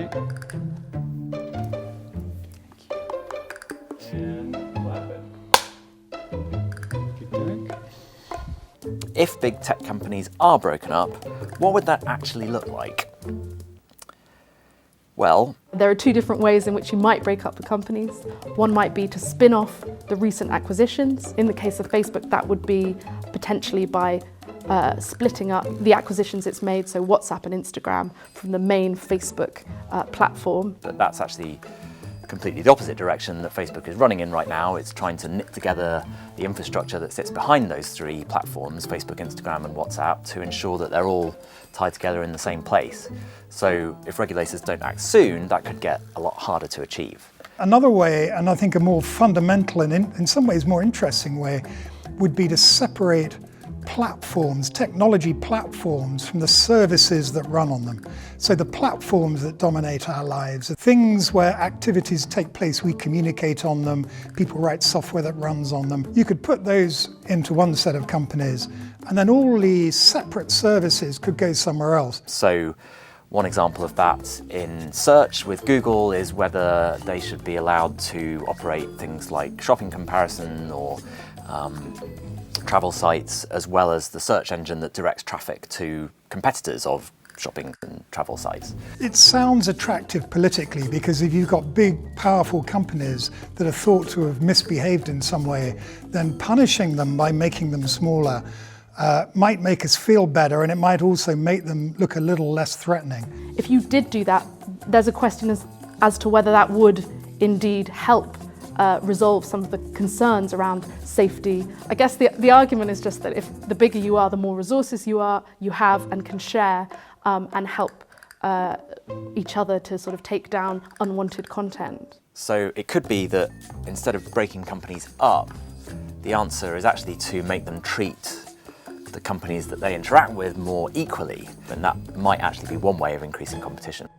Okay. And clap it. Keep going. If big tech companies are broken up, what would that actually look like? Well, There are two different ways in which you might break up the companies. One might be to spin off the recent acquisitions. In the case of Facebook, that would be potentially by splitting up the acquisitions it's made, so WhatsApp and Instagram, from the main Facebook platform. but that's actually completely the opposite direction that Facebook is running in right now. It's trying to knit together the infrastructure that sits behind those three platforms, Facebook, Instagram and WhatsApp, to ensure that they're all tied together in the same place. So if regulators don't act soon, that could get a lot harder to achieve. Another way, and I think a more fundamental and in some ways more interesting way, would be to separate platforms, technology platforms, from the services that run on them. So the platforms that dominate our lives are things where activities take place, we communicate on them, people write software that runs on them. You could put those into one set of companies, and then all the separate services could go somewhere else. So one example of that in search with Google is whether they should be allowed to operate things like shopping comparison or travel sites, as well as the search engine that directs traffic to competitors of shopping and travel sites. It sounds attractive politically because if you've got big, powerful companies that are thought to have misbehaved in some way, then punishing them by making them smaller might make us feel better, and it might also make them look a little less threatening. If you did do that, there's a question as to whether that would indeed help resolve some of the concerns around safety. I guess the argument is just that if the bigger you are, the more resources you have and can share and help each other to sort of take down unwanted content. So it could be that instead of breaking companies up, the answer is actually to make them treat the companies that they interact with more equally, and that might actually be one way of increasing competition.